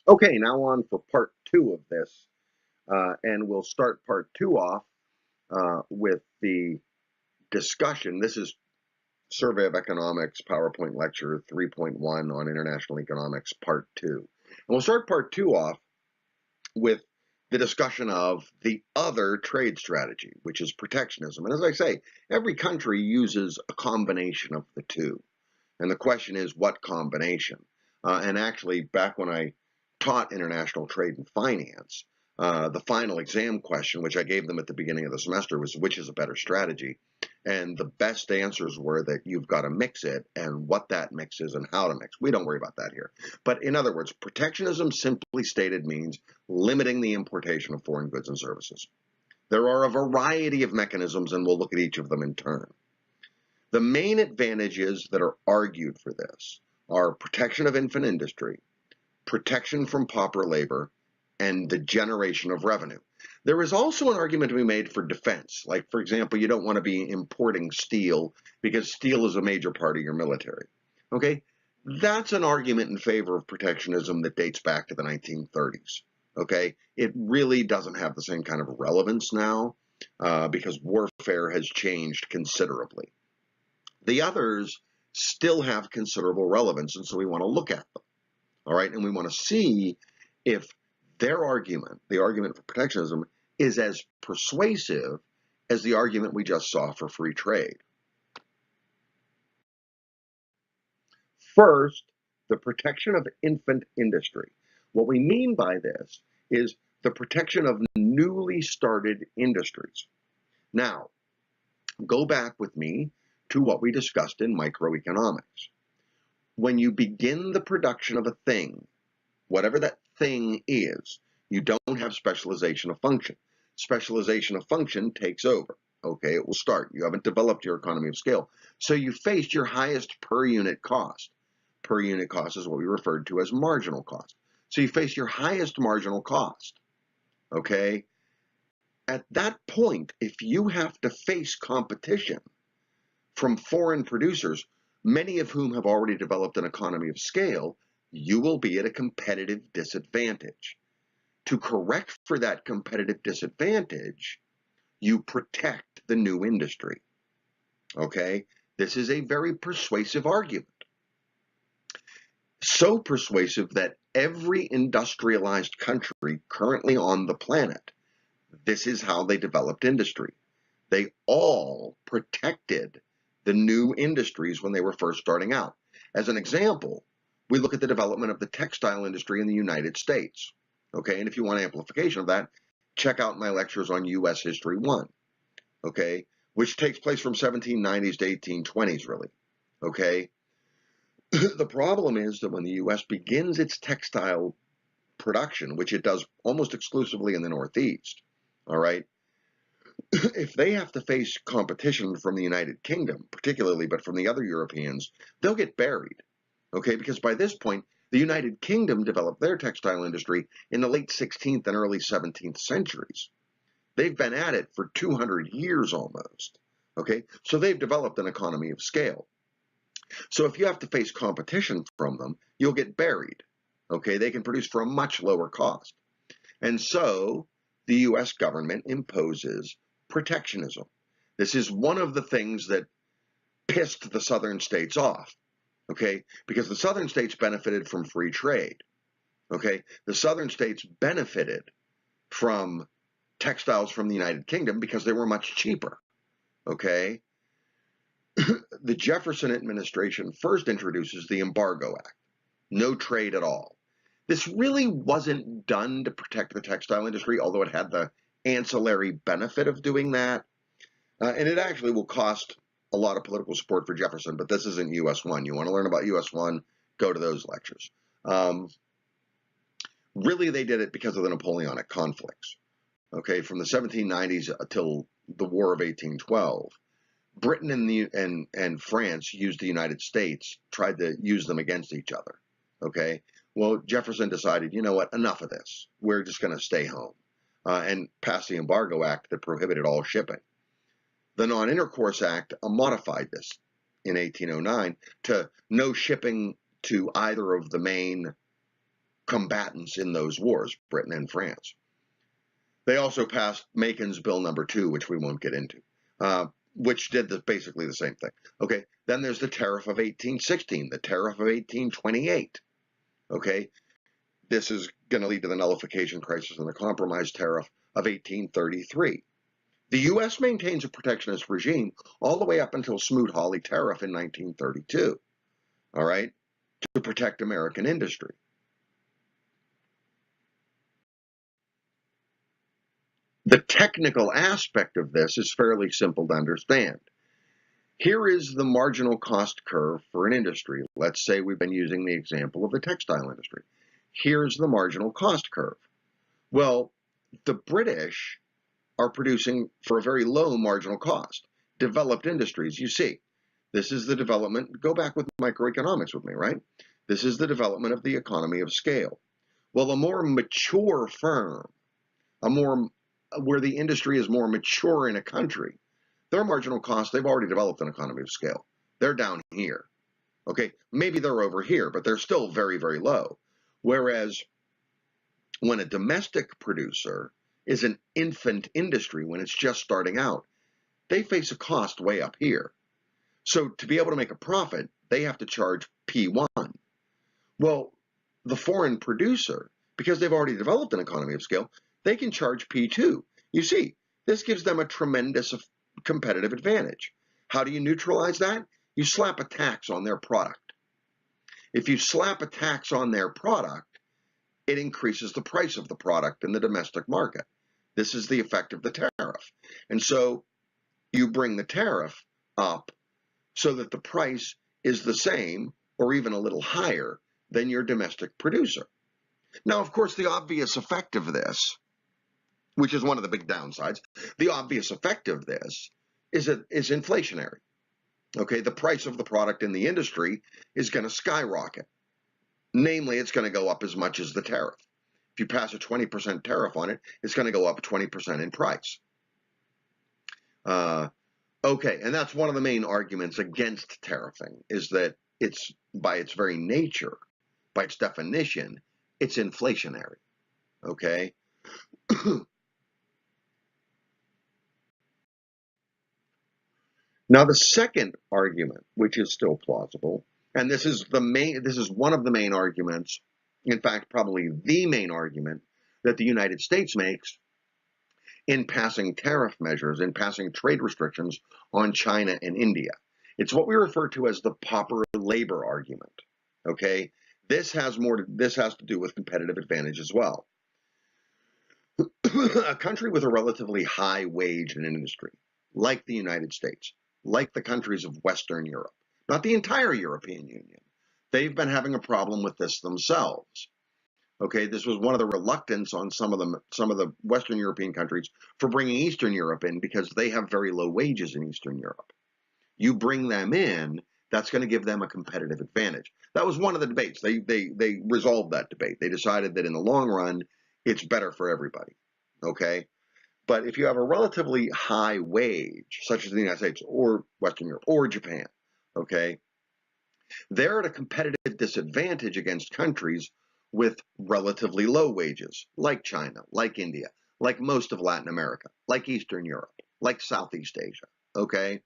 Okay, now on for part two of this, and we'll start part two off with the discussion. This is Survey of Economics PowerPoint lecture 3.1 on international economics, part two. And we'll start part two off with the discussion of the other trade strategy, which is protectionism. And as I say, every country uses a combination of the two. And the question is, what combination? And actually, back when I taught international trade and finance, the final exam question, which I gave them at the beginning of the semester, was which is a better strategy? And the best answers were that you've got to mix it and what that mix is and how to mix. We don't worry about that here. But in other words, protectionism simply stated means limiting the importation of foreign goods and services. There are a variety of mechanisms, and we'll look at each of them in turn. The main advantages that are argued for this are protection of infant industry, protection from pauper labor, and the generation of revenue. There is also an argument to be made for defense. Like, for example, you don't want to be importing steel because steel is a major part of your military. Okay? That's an argument in favor of protectionism that dates back to the 1930s. Okay? It really doesn't have the same kind of relevance now because warfare has changed considerably. The others still have considerable relevance, and so we want to look at them. All right, and we want to see if their argument, the argument for protectionism, is as persuasive as the argument we just saw for free trade. First, the protection of infant industry. What we mean by this is the protection of newly started industries. Now, go back with me to what we discussed in microeconomics. When you begin the production of a thing, whatever that thing is, you don't have specialization of function. Specialization of function takes over. Okay, it will start. You haven't developed your economy of scale. So you faced your highest per unit cost. Per unit cost is what we referred to as marginal cost. So you face your highest marginal cost. Okay, at that point, if you have to face competition from foreign producers, many of whom have already developed an economy of scale, you will be at a competitive disadvantage. To correct for that competitive disadvantage, you protect the new industry. Okay? This is a very persuasive argument. So persuasive that every industrialized country currently on the planet, this is how they developed industry. They all protected the new industries when they were first starting out. As an example, we look at the development of the textile industry in the United States. Okay, and if you want amplification of that, check out my lectures on U.S. History 1, okay, which takes place from 1790s to 1820s, really. Okay, the problem is that when the U.S. begins its textile production, which it does almost exclusively in the Northeast, all right, if they have to face competition from the United Kingdom, particularly, but from the other Europeans, they'll get buried. Okay, because by this point, the United Kingdom developed their textile industry in the late 16th and early 17th centuries. They've been at it for 200 years almost. Okay, so they've developed an economy of scale. So if you have to face competition from them, you'll get buried. Okay, they can produce for a much lower cost. And so the US government imposes protectionism. This is one of the things that pissed the southern states off, okay? Because the southern states benefited from free trade, okay? The southern states benefited from textiles from the United Kingdom because they were much cheaper, okay? The Jefferson administration first introduces the Embargo Act, no trade at all. This really wasn't done to protect the textile industry, although it had the ancillary benefit of doing that. And it actually will cost a lot of political support for Jefferson, but this isn't US 1. You want to learn about US 1, go to those lectures. Really, they did it because of the Napoleonic conflicts. Okay, from the 1790s until the War of 1812, Britain and France used the United States, tried to use them against each other. Okay, well, Jefferson decided, you know what, enough of this. We're just going to stay home and pass the Embargo Act that prohibited all shipping. The Non-Intercourse Act modified this in 1809 to no shipping to either of the main combatants in those wars, Britain and France. They also passed Macon's Bill number 2, which we won't get into, which did basically the same thing. Okay, then there's the Tariff of 1816, the Tariff of 1828. Okay, this is going to lead to the nullification crisis and the compromise tariff of 1833. The U.S. maintains a protectionist regime all the way up until Smoot-Hawley Tariff in 1932, all right, to protect American industry. The technical aspect of this is fairly simple to understand. Here is the marginal cost curve for an industry. Let's say we've been using the example of the textile industry. Here's the marginal cost curve. Well, the British are producing for a very low marginal cost. Developed industries, you see, this is the development, go back with microeconomics with me, right? This is the development of the economy of scale. Well, a more mature firm, where the industry is more mature in a country, their marginal cost, they've already developed an economy of scale. They're down here. Okay, maybe they're over here, but they're still very, very low. Whereas when a domestic producer is an infant industry, when it's just starting out, they face a cost way up here. So to be able to make a profit, they have to charge P1. Well, the foreign producer, because they've already developed an economy of scale, they can charge P2. You see, this gives them a tremendous competitive advantage. How do you neutralize that? You slap a tax on their product. If you slap a tax on their product, it increases the price of the product in the domestic market. This is the effect of the tariff. And so you bring the tariff up so that the price is the same or even a little higher than your domestic producer. Now, of course, the obvious effect of this, which is one of the big downsides, the obvious effect of this is inflationary. Okay, the price of the product in the industry is going to skyrocket. Namely, it's going to go up as much as the tariff. If you pass a 20% tariff on it, it's going to go up 20% in price. Okay, and that's one of the main arguments against tariffing, is that it's, by its very nature, by its definition, it's inflationary. Okay? Now, the second argument, which is still plausible, and this is one of the main arguments, in fact, probably the main argument that the United States makes in passing tariff measures, in passing trade restrictions on China and India. It's what we refer to as the pauper labor argument. Okay, this has to do with competitive advantage as well. A country with a relatively high wage and industry, like the United States, like the countries of Western Europe, not the entire European Union. They've been having a problem with this themselves. Okay, this was one of the reluctance on some of the Western European countries for bringing Eastern Europe in, because they have very low wages in Eastern Europe. You bring them in, that's going to give them a competitive advantage. That was one of the debates. They resolved that debate. They decided that in the long run, it's better for everybody. Okay, but if you have a relatively high wage, such as the United States or Western Europe or Japan, okay, they're at a competitive disadvantage against countries with relatively low wages, like China, like India, like most of Latin America, like Eastern Europe, like Southeast Asia, okay?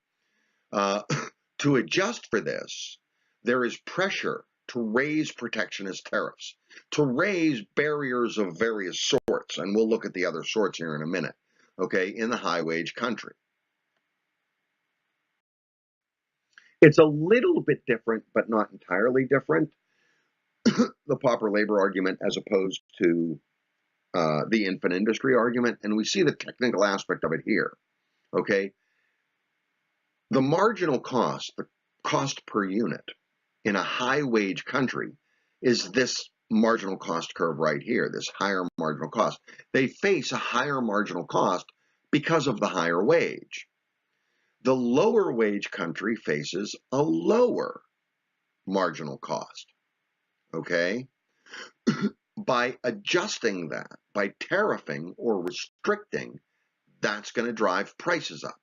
To adjust for this, there is pressure to raise protectionist tariffs, to raise barriers of various sorts, and we'll look at the other sorts here in a minute, okay, in the high-wage country. It's a little bit different, but not entirely different, the pauper labor argument as opposed to the infant industry argument, and we see the technical aspect of it here, okay? The marginal cost, the cost per unit in a high-wage country is this marginal cost curve right here, this higher marginal cost. They face a higher marginal cost because of the higher wage. The lower wage country faces a lower marginal cost, okay? By adjusting that, by tariffing or restricting, that's going to drive prices up.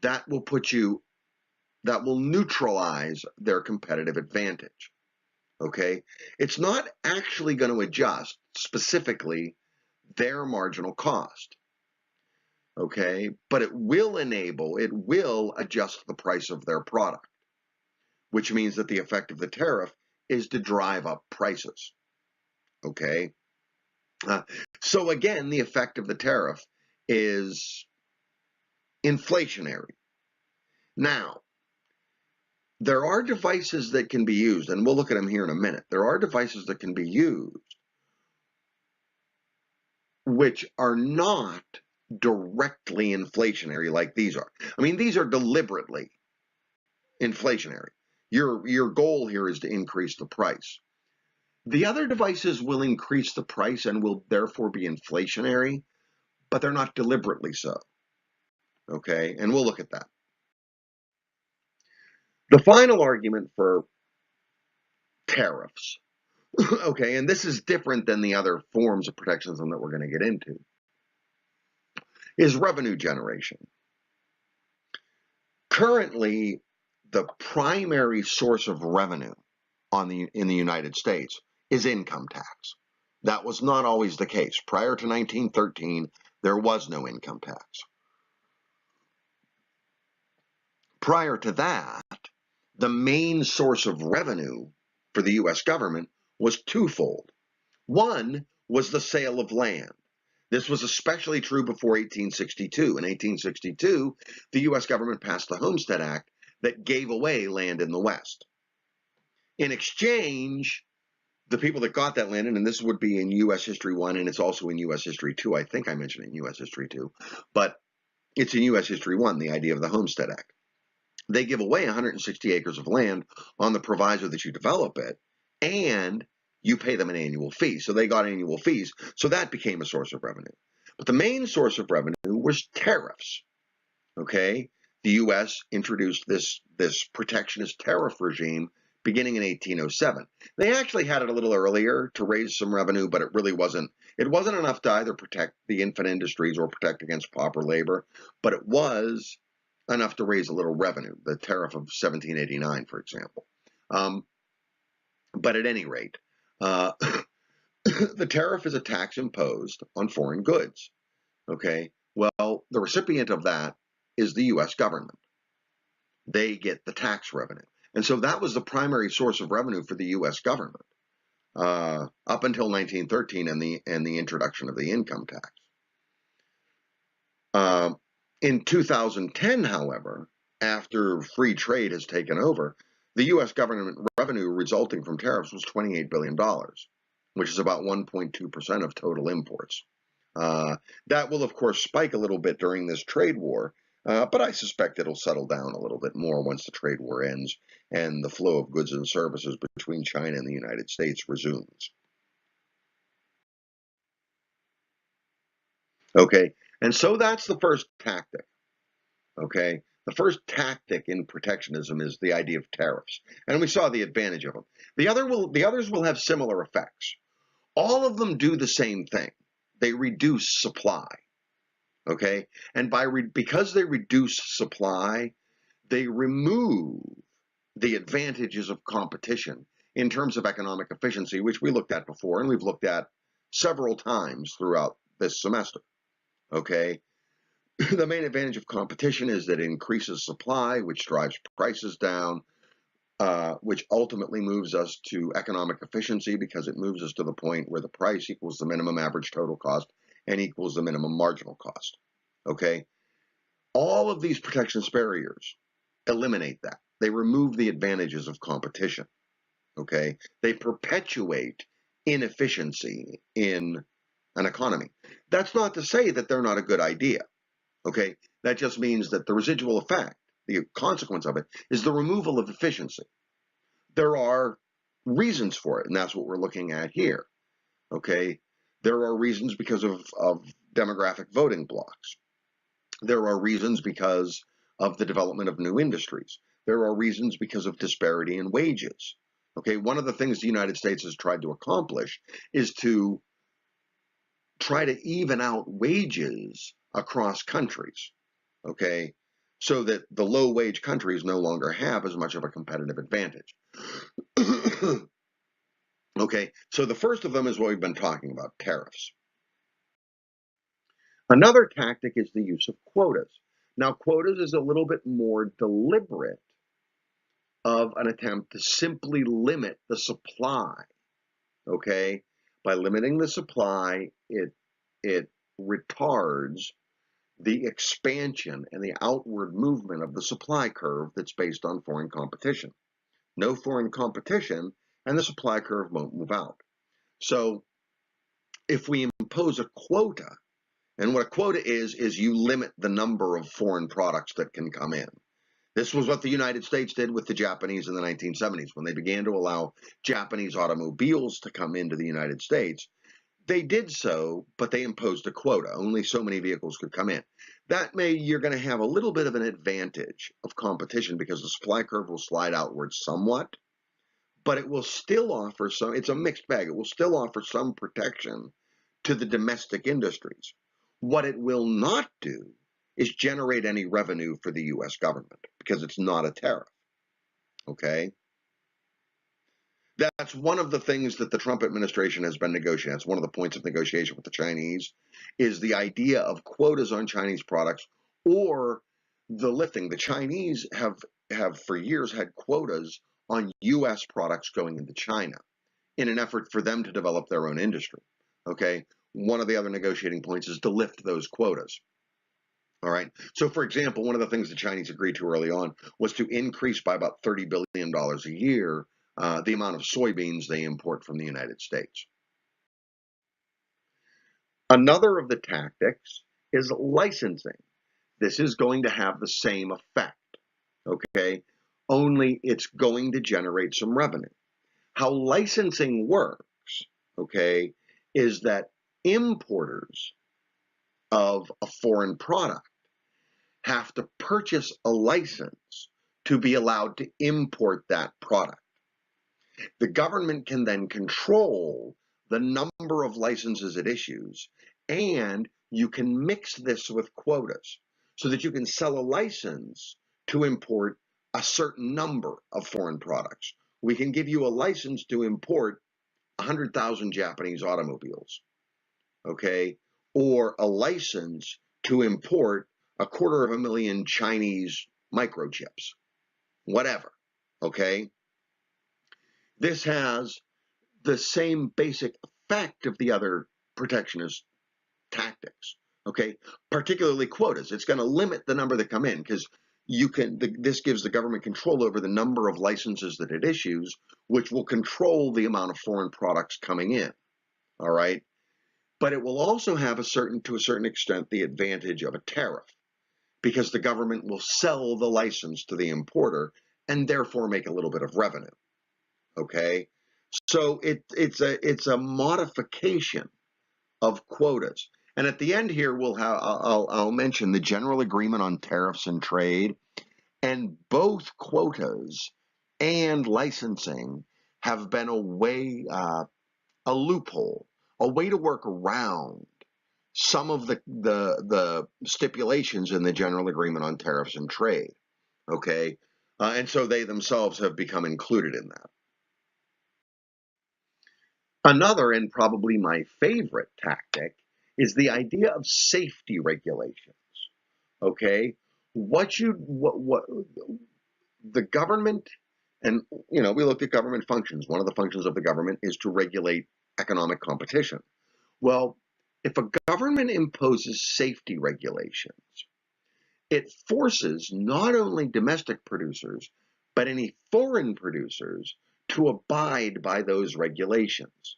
That will neutralize their competitive advantage, okay? It's not actually going to adjust specifically their marginal cost, okay? But it will adjust the price of their product, which means that the effect of the tariff is to drive up prices, okay? So again, the effect of the tariff is inflationary. Now, there are devices that can be used, and we'll look at them here in a minute. There are devices that can be used which are not directly inflationary like these are. I mean, these are deliberately inflationary. Your goal here is to increase the price. The other devices will increase the price and will therefore be inflationary, but they're not deliberately so. Okay, and we'll look at that. The final argument for tariffs, okay, and this is different than the other forms of protectionism that we're going to get into, is revenue generation. Currently, the primary source of revenue in the United States is income tax. That was not always the case. Prior to 1913, there was no income tax. Prior to that, the main source of revenue for the U.S. government was twofold. One was the sale of land. This was especially true before 1862. In 1862, the U.S. government passed the Homestead Act that gave away land in the West. In exchange, the people that got that land, and this would be in U.S. History 1, and it's also in U.S. History 2. I think I mentioned it in U.S. History 2, but it's in U.S. History 1, the idea of the Homestead Act. They give away 160 acres of land on the proviso that you develop it, and you pay them an annual fee. So they got annual fees, so that became a source of revenue. But the main source of revenue was tariffs, okay? The U.S. introduced this protectionist tariff regime beginning in 1807. They actually had it a little earlier to raise some revenue, but it really wasn't. It wasn't enough to either protect the infant industries or protect against pauper labor, but it was enough to raise a little revenue, the tariff of 1789, for example. But at any rate, the tariff is a tax imposed on foreign goods, okay? Well, the recipient of that is the U.S. government. They get the tax revenue. And so that was the primary source of revenue for the U.S. government up until 1913 and the introduction of the income tax. In 2010, however, after free trade has taken over, the U.S. government revenue resulting from tariffs was $28 billion, which is about 1.2% of total imports. That will, of course, spike a little bit during this trade war, but I suspect it'll settle down a little bit more once the trade war ends and the flow of goods and services between China and the United States resumes. Okay, and so that's the first tactic. Okay, the first tactic in protectionism is the idea of tariffs, and we saw the advantage of them. The others will have similar effects. All of them do the same thing. They reduce supply. Okay, and because they reduce supply, they remove the advantages of competition in terms of economic efficiency, which we looked at before, and we've looked at several times throughout this semester. Okay, the main advantage of competition is that it increases supply, which drives prices down, which ultimately moves us to economic efficiency because it moves us to the point where the price equals the minimum average total cost and equals the minimum marginal cost. Okay, all of these protectionist barriers eliminate that. They remove the advantages of competition. Okay, they perpetuate inefficiency in an economy. That's not to say that they're not a good idea. Okay, that just means that the residual effect, the consequence of it, is the removal of efficiency. There are reasons for it, and that's what we're looking at here. Okay, there are reasons because of demographic voting blocks. There are reasons because of the development of new industries. There are reasons because of disparity in wages. Okay, one of the things the United States has tried to accomplish is to try to even out wages across countries, okay, so that the low wage countries no longer have as much of a competitive advantage. Okay, so the first of them is what we've been talking about, tariffs. Another tactic is the use of quotas. Now, quotas is a little bit more deliberate of an attempt to simply limit the supply. Okay, by limiting the supply, it retards the expansion and the outward movement of the supply curve that's based on foreign competition. No foreign competition, and the supply curve won't move out. So if we impose a quota, and what a quota is you limit the number of foreign products that can come in. This was what the United States did with the Japanese in the 1970s. When they began to allow Japanese automobiles to come into the United States, they did so, but they imposed a quota. Only so many vehicles could come in. You're going to have a little bit of an advantage of competition because the supply curve will slide outwards somewhat, but it will still offer some, it's a mixed bag. It will still offer some protection to the domestic industries. What it will not do is generate any revenue for the US government because it's not a tariff. Okay? That's one of the things that the Trump administration has been negotiating. That's one of the points of negotiation with the Chinese is the idea of quotas on Chinese products or the lifting. The Chinese have for years had quotas on US products going into China in an effort for them to develop their own industry. Okay? One of the other negotiating points is to lift those quotas. All right. So, for example, one of the things the Chinese agreed to early on was to increase by about $30 billion a year the amount of soybeans they import from the United States. Another of the tactics is licensing. This is going to have the same effect, okay? Only it's going to generate some revenue. How licensing works, okay, is that importers of a foreign product have to purchase a license to be allowed to import that product. The government can then control the number of licenses it issues, and you can mix this with quotas so that you can sell a license to import a certain number of foreign products. We can give you a license to import 100,000 Japanese automobiles, okay, or a license to import 250,000 Chinese microchips, whatever, okay? This has the same basic effect of the other protectionist tactics, okay? Particularly quotas. It's going to limit the number that come in because this gives the government control over the number of licenses that it issues, which will control the amount of foreign products coming in, all right? But it will also have to a certain extent, the advantage of a tariff because the government will sell the license to the importer and therefore make a little bit of revenue, okay? So it's a modification of quotas. And at the end here, I'll mention the General Agreement on Tariffs and Trade, and both quotas and licensing have been a loophole, a way to work around some of the stipulations in the General Agreement on Tariffs and Trade. Okay, and so they themselves have become included in that. Another, and probably my favorite tactic, is the idea of safety regulations. Okay, what the government, and we look at government functions. One of the functions of the government is to regulate economic competition. Well, if a government imposes safety regulations, it forces not only domestic producers, but any foreign producers to abide by those regulations.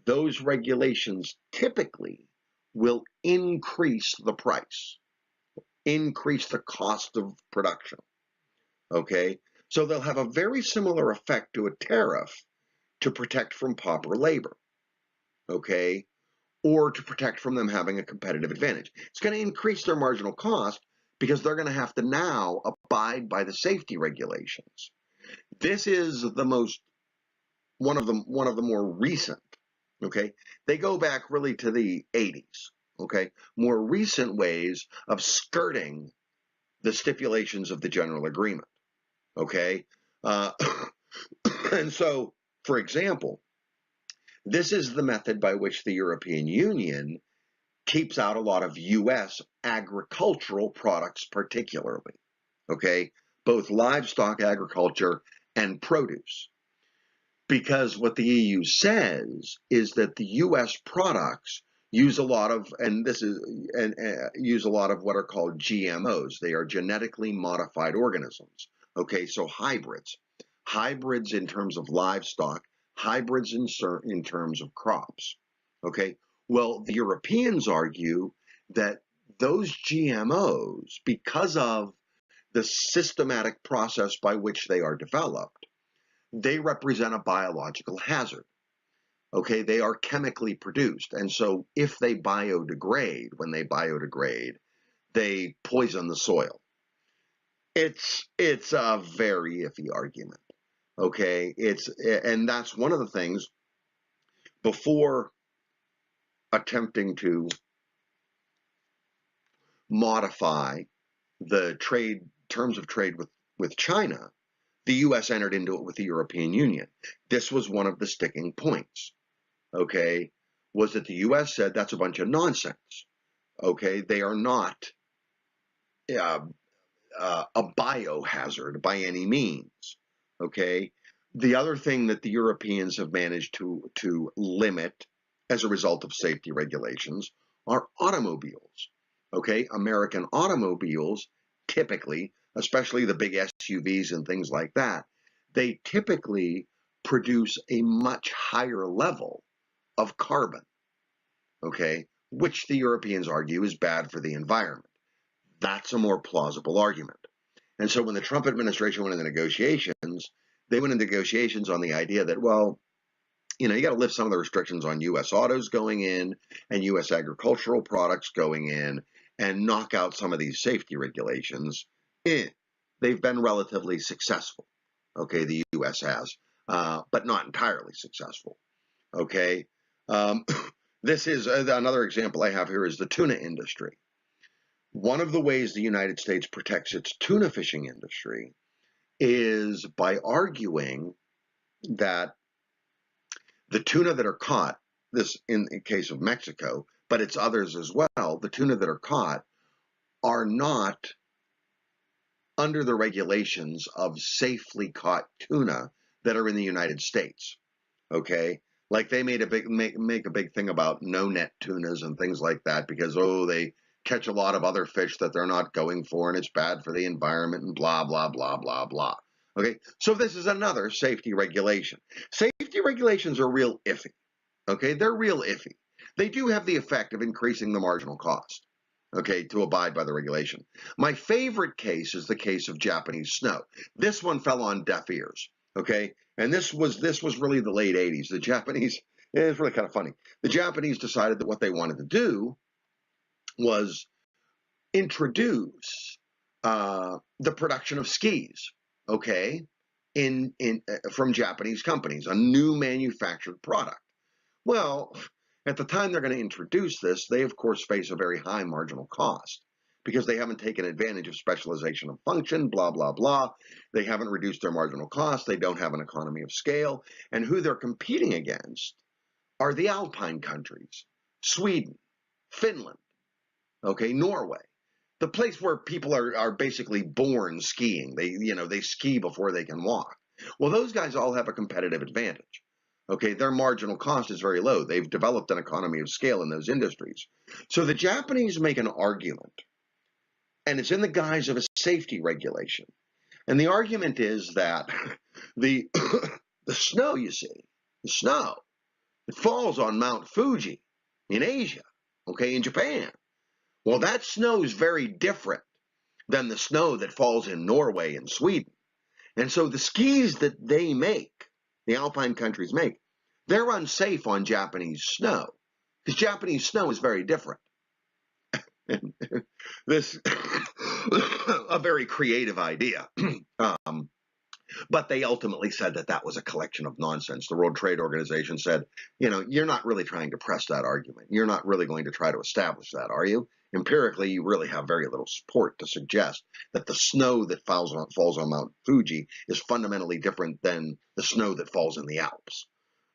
Those regulations typically will increase the price, increase the cost of production. Okay? So they'll have a very similar effect to a tariff to protect from pauper labor. Okay? Or to protect from them having a competitive advantage. It's going to increase their marginal cost because they're going to have to now abide by the safety regulations. This is one of the more recent. Okay, they go back really to the 80s. Okay, more recent ways of skirting the stipulations of the General Agreement. Okay, and so, for example, This is the method by which the European Union keeps out a lot of U.S. agricultural products, particularly, okay, both livestock agriculture and produce. Because what the EU says is that the U.S. products use a lot of, use a lot of what are called GMOs. They are genetically modified organisms. Okay, so hybrids in terms of livestock, hybrids in terms of crops. Okay, well, the Europeans argue that those GMOs, because of the systematic process by which they are developed, they represent a biological hazard. Okay, they are chemically produced, and so if they biodegrade, when they biodegrade, they poison the soil. It's a very iffy argument. Okay, and that's one of the things before attempting to modify the terms of trade with China, the U.S. entered into it with the European Union. This was one of the sticking points, okay, was that the U.S. said that's a bunch of nonsense, okay? They are not a biohazard by any means, okay? The other thing that the Europeans have managed to limit as a result of safety regulations are automobiles, okay? American automobiles typically, especially the big SUVs and things like that, they typically produce a much higher level of carbon, okay, which the Europeans argue is bad for the environment. That's a more plausible argument. And so when the Trump administration went into negotiations, they went into negotiations on the idea that, well, you know, you got to lift some of the restrictions on U.S. autos going in and U.S. agricultural products going in and knock out some of these safety regulations. They've been relatively successful, okay, the U.S. has, but not entirely successful, okay. This is another example I have here is the tuna industry. One of the ways the United States protects its tuna fishing industry is by arguing that the tuna that are caught, this in the case of Mexico, but it's others as well, the tuna that are caught are not under the regulations of safely caught tuna that are in the United States, okay? Like they made a big make a big thing about no net tunas and things like that because, oh, they catch a lot of other fish that they're not going for and it's bad for the environment and blah, blah, blah, blah, blah. Okay, so this is another safety regulation. Safety regulations are real iffy, okay? They're real iffy. They do have the effect of increasing the marginal cost, okay, to abide by the regulation. My favorite case is the case of Japanese snow. This one fell on deaf ears, okay? And this was really the late 80s. The Japanese, it's really kind of funny. The Japanese decided that what they wanted to do was introduce the production of skis, okay, from Japanese companies, a new manufactured product. Well, at the time they're going to introduce this, they of course face a very high marginal cost because they haven't taken advantage of specialization of function, blah, blah, blah. They haven't reduced their marginal cost. They don't have an economy of scale. And who they're competing against are the Alpine countries, Sweden, Finland, okay, Norway, the place where people are basically born skiing. They ski before they can walk. Well, those guys all have a competitive advantage. Okay, their marginal cost is very low. They've developed an economy of scale in those industries. So the Japanese make an argument, and it's in the guise of a safety regulation. And the argument is that the the snow, you see, the snow, it falls on Mount Fuji in Asia, okay, in Japan. Well, that snow is very different than the snow that falls in Norway and Sweden. And so the skis that they make, the Alpine countries make, they're unsafe on Japanese snow because Japanese snow is very different. This a very creative idea. But they ultimately said that that was a collection of nonsense. The World Trade Organization said, you know, you're not really trying to press that argument. You're not really going to try to establish that, are you? Empirically, you really have very little support to suggest that the snow that falls on Mount Fuji is fundamentally different than the snow that falls in the Alps.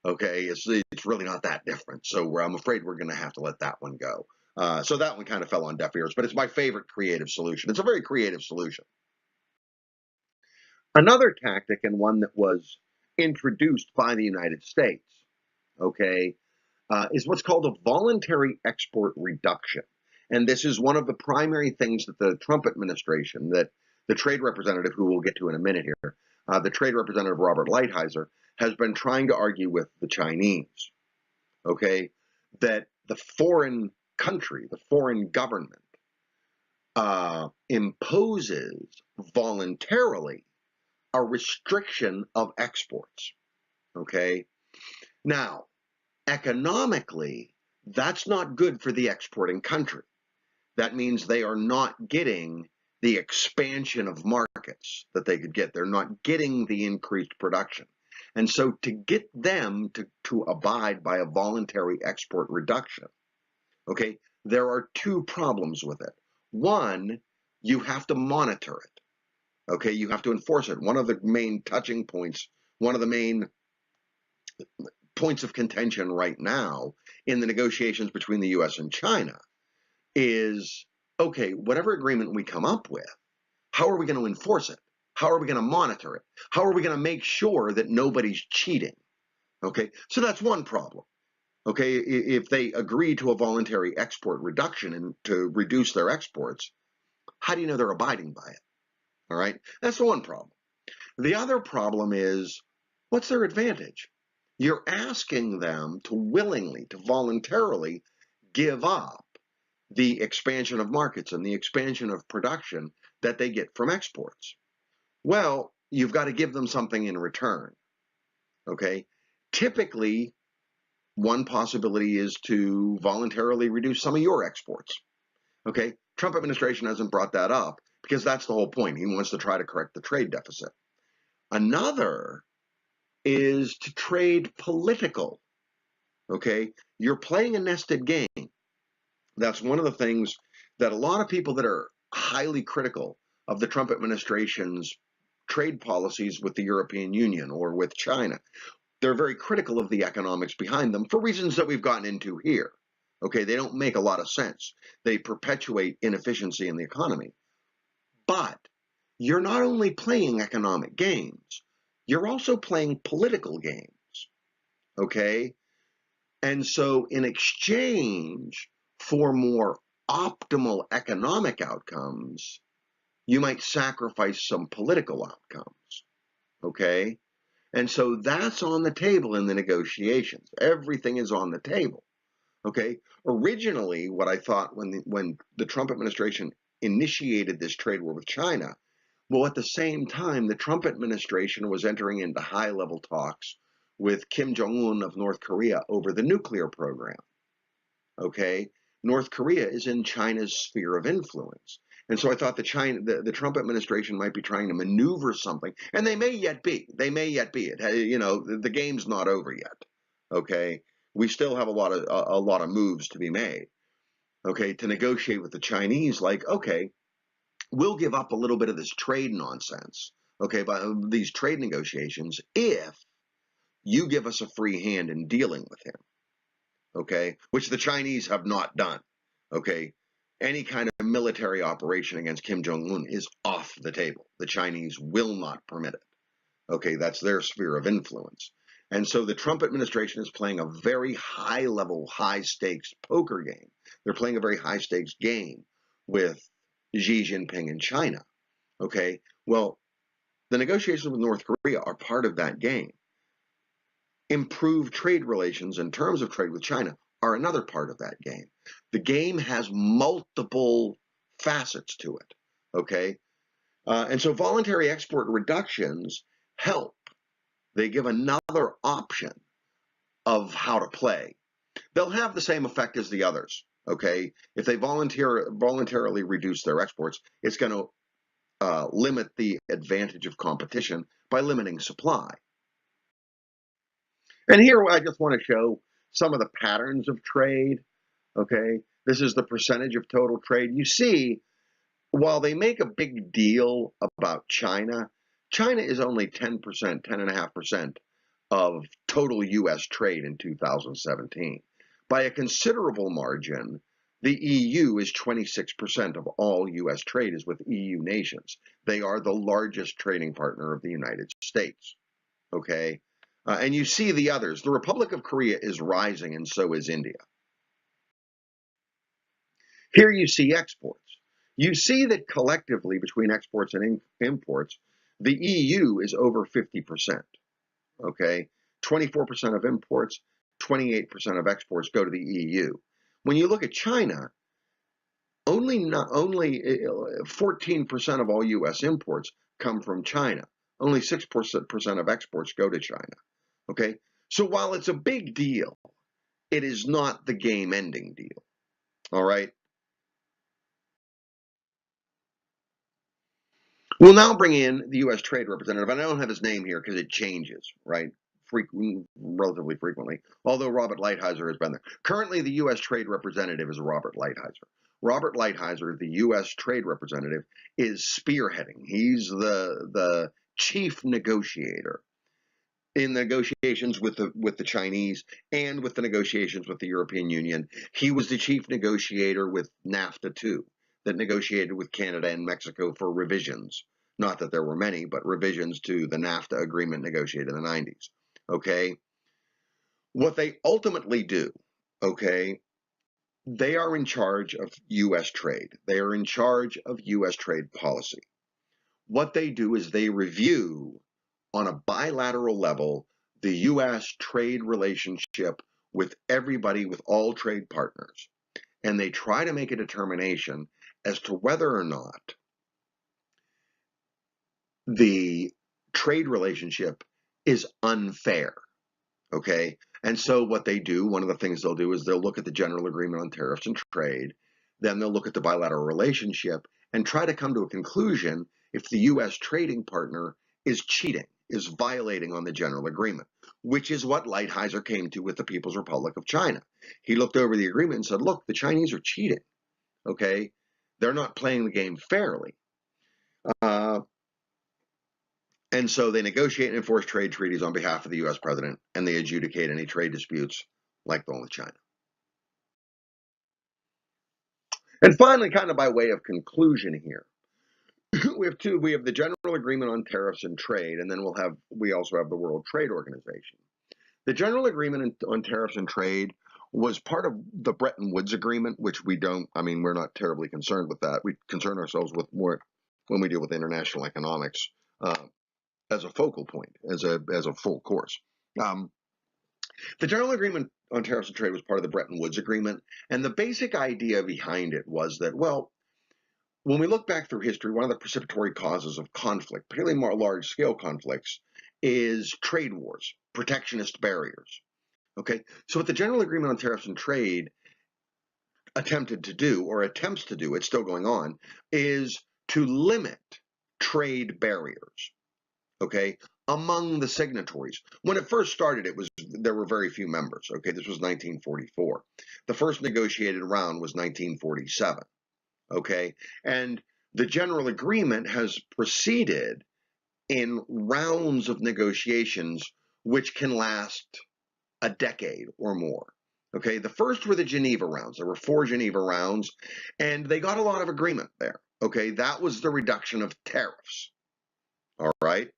Okay, it's really not that different. So I'm afraid we're going to have to let that one go. So that one kind of fell on deaf ears, but it's my favorite creative solution. It's a very creative solution. Another tactic, and one that was introduced by the United States, okay, is what's called a voluntary export reduction. And this is one of the primary things that the Trump administration, that the trade representative, who we'll get to in a minute here, the trade representative Robert Lighthizer, has been trying to argue with the Chinese, okay, that the foreign country, the foreign government, imposes voluntarily a restriction of exports, okay? Now, economically, that's not good for the exporting country. That means they are not getting the expansion of markets that they could get. They're not getting the increased production. And so to get them to abide by a voluntary export reduction, okay, there are two problems with it. One, you have to monitor it. Okay, you have to enforce it. One of the main touching points, one of the main points of contention right now in the negotiations between the US and China is, okay, whatever agreement we come up with, how are we going to enforce it? How are we going to monitor it? How are we going to make sure that nobody's cheating? Okay, so that's one problem. Okay, if they agree to a voluntary export reduction and to reduce their exports, how do you know they're abiding by it? All right, that's the one problem. The other problem is, what's their advantage? You're asking them to willingly, to voluntarily give up the expansion of markets and the expansion of production that they get from exports. Well, you've got to give them something in return. Okay, typically, one possibility is to voluntarily reduce some of your exports. Okay, Trump administration hasn't brought that up because that's the whole point. He wants to try to correct the trade deficit. Another is to trade political. Okay, you're playing a nested game. That's one of the things that a lot of people that are highly critical of the Trump administration's trade policies with the European Union or with China, they're very critical of the economics behind them for reasons that we've gotten into here. Okay, they don't make a lot of sense. They perpetuate inefficiency in the economy. But you're not only playing economic games, you're also playing political games. Okay? And so in exchange for more optimal economic outcomes, you might sacrifice some political outcomes. Okay? And so that's on the table in the negotiations. Everything is on the table. Okay? Originally, what I thought when the Trump administration initiated this trade war with China, well, at the same time, the Trump administration was entering into high-level talks with Kim Jong-un of North Korea over the nuclear program. Okay? North Korea is in China's sphere of influence. And so I thought the Trump administration might be trying to maneuver something, and they may yet be. They may yet be. The game's not over yet. Okay, we still have a lot of moves to be made. Okay, to negotiate with the Chinese, like, okay, we'll give up a little bit of this trade nonsense. Okay, by these trade negotiations, if you give us a free hand in dealing with him. Okay, which the Chinese have not done. Okay, any kind of military operation against Kim Jong-un is off the table. The Chinese will not permit it. Okay, that's their sphere of influence. And so the Trump administration is playing a very high level, high stakes poker game. They're playing a very high stakes game with Xi Jinping in China. Okay, well, the negotiations with North Korea are part of that game. Improved trade relations in terms of trade with China are another part of that game. The game has multiple facets to it, okay? And so voluntary export reductions help. They give another option of how to play. They'll have the same effect as the others, okay? If they voluntarily reduce their exports, it's going to limit the advantage of competition by limiting supply. And here I just want to show some of the patterns of trade, okay? This is the percentage of total trade. You see, while they make a big deal about China, China is only 10%, 10.5% of total U.S. trade in 2017. By a considerable margin, the EU is 26% of all U.S. trade is with EU nations. They are the largest trading partner of the United States. Okay? And you see the others. The Republic of Korea is rising, and so is India. Here you see exports. You see that collectively between exports and imports, the EU is over 50%. Okay? 24% of imports, 28% of exports go to the EU. When you look at China, only 14% of all U.S. imports come from China. Only 6% of exports go to China. Okay? So while it's a big deal, it is not the game-ending deal. All right? We'll now bring in the U.S. Trade Representative. And I don't have his name here because it changes, right? Relatively frequently, although Robert Lighthizer has been there. Currently, the U.S. Trade Representative is Robert Lighthizer. Robert Lighthizer, the U.S. Trade Representative, is spearheading. He's the chief negotiator in the negotiations with the Chinese and with the negotiations with the European Union. He was the chief negotiator with NAFTA too, that negotiated with Canada and Mexico for revisions. Not that there were many, but revisions to the NAFTA agreement negotiated in the 90s. Okay? What they ultimately do, okay, they are in charge of U.S. trade. They are in charge of U.S. trade policy. What they do is they review on a bilateral level the U.S. trade relationship with everybody, with all trade partners. And they try to make a determination as to whether or not the trade relationship is unfair. Okay? And so what they do, one of the things they'll do is they'll look at the General Agreement on Tariffs and Trade, then they'll look at the bilateral relationship and try to come to a conclusion if the U.S. trading partner is cheating, is violating on the General Agreement, which is what Lighthizer came to with the People's Republic of China. He looked over the agreement and said, look, the Chinese are cheating. Okay? They're not playing the game fairly. And so they negotiate and enforce trade treaties on behalf of the U.S. president, and they adjudicate any trade disputes like the one with China. And finally, kind of by way of conclusion here, we have the General Agreement on Tariffs and Trade, and then we also have the World Trade Organization. The General Agreement on Tariffs and Trade was part of the Bretton Woods Agreement, which we're not terribly concerned with that. We concern ourselves with more when we deal with international economics as a focal point, as a full course. The General Agreement on Tariffs and Trade was part of the Bretton Woods Agreement, and the basic idea behind it was that, well, when we look back through history, one of the precipitory causes of conflict, particularly more large-scale conflicts, is trade wars, protectionist barriers. Okay, so what the General Agreement on Tariffs and Trade attempted to do, or attempts to do, it's still going on, is to limit trade barriers. Okay, among the signatories. When it first started, there were very few members. Okay, this was 1944. The first negotiated round was 1947. Okay, and the General Agreement has proceeded in rounds of negotiations which can last a decade or more. Okay, the first were the Geneva rounds. There were 4 Geneva rounds, and they got a lot of agreement there. Okay, that was the reduction of tariffs. All right.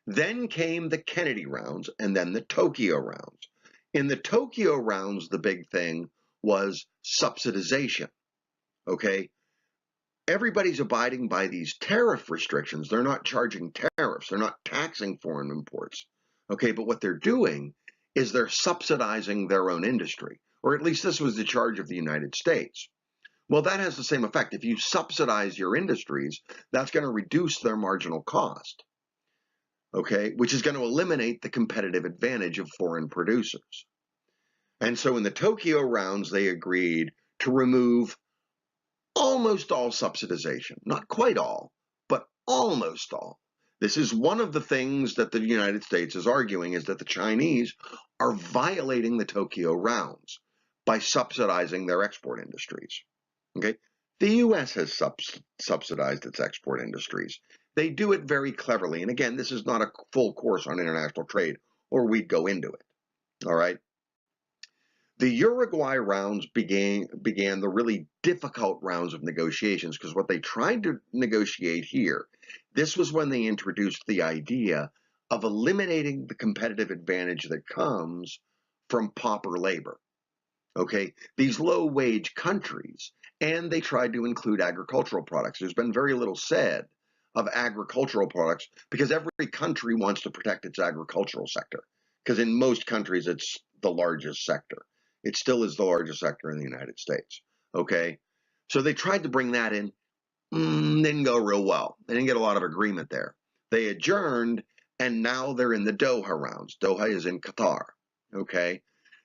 Then came the Kennedy rounds and then the Tokyo rounds. In the Tokyo rounds, the big thing was subsidization. Okay, everybody's abiding by these tariff restrictions. They're not charging tariffs. They're not taxing foreign imports. Okay, but what they're doing is they're subsidizing their own industry, or at least this was the charge of the United States. Well, that has the same effect. If you subsidize your industries, that's going to reduce their marginal cost. Okay, which is going to eliminate the competitive advantage of foreign producers. And so in the Tokyo rounds, they agreed to remove almost all subsidization. Not quite all, but almost all. This is one of the things that the United States is arguing, is that the Chinese are violating the Tokyo rounds by subsidizing their export industries. Okay, the U.S. has subsidized its export industries. They do it very cleverly. And again, this is not a full course on international trade, or we'd go into it. All right. The Uruguay rounds began the really difficult rounds of negotiations, because what they tried to negotiate here, this was when they introduced the idea of eliminating the competitive advantage that comes from pauper labor. Okay, these low-wage countries, and they tried to include agricultural products. There's been very little said of agricultural products because every country wants to protect its agricultural sector, because in most countries it's the largest sector. It still is the largest sector in the United States. Okay, so they tried to bring that in, didn't go real well. They didn't get a lot of agreement there. They adjourned, and now they're in the Doha rounds. Doha is in Qatar. Okay,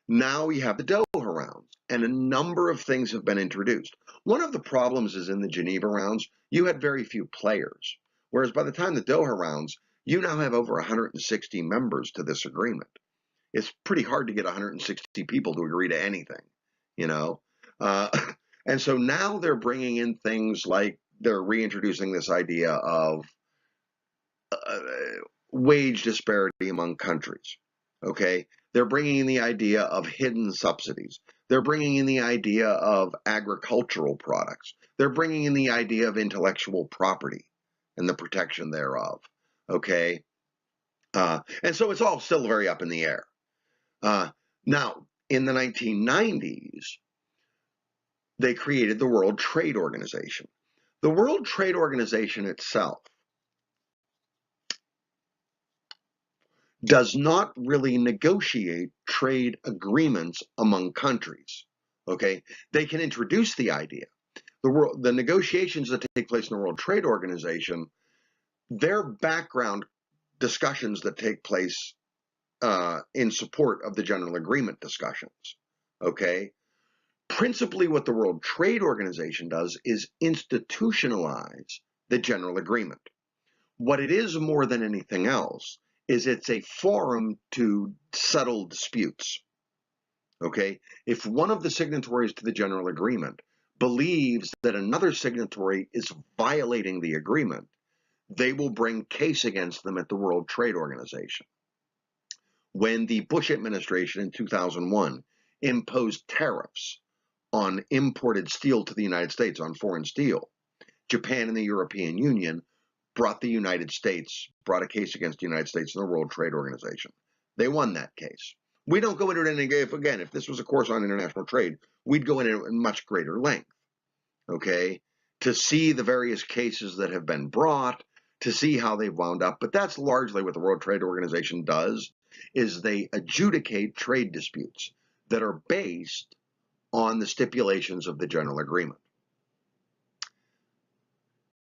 now we have the Doha rounds, and a number of things have been introduced. One of the problems is in the Geneva rounds, you had very few players, whereas by the time the Doha rounds, you now have over 160 members to this agreement. It's pretty hard to get 160 people to agree to anything, you know? And so now they're bringing in things like they're reintroducing this idea of wage disparity among countries. Okay, they're bringing in the idea of hidden subsidies. They're bringing in the idea of agricultural products. They're bringing in the idea of intellectual property and the protection thereof. Okay, and so it's all still very up in the air. Now, in the 1990s, they created the World Trade Organization. The World Trade Organization itself does not really negotiate trade agreements among countries. Okay, they can introduce the idea. The negotiations that take place in the World Trade Organization, they're background discussions that take place in support of the general agreement discussions. Okay, principally what the World Trade Organization does is institutionalize the general agreement. What it is more than anything else is it's a forum to settle disputes. Okay, if one of the signatories to the general agreement believes that another signatory is violating the agreement, they will bring case against them at the World Trade Organization. When the Bush administration in 2001 imposed tariffs on imported steel to the United States, on foreign steel, Japan and the European Union brought a case against the United States in the World Trade Organization. They won that case. We don't go into it if this was a course on international trade, we'd go into it in much greater length, okay, to see the various cases that have been brought, to see how they've wound up. But that's largely what the World Trade Organization does, is they adjudicate trade disputes that are based on the stipulations of the general agreement.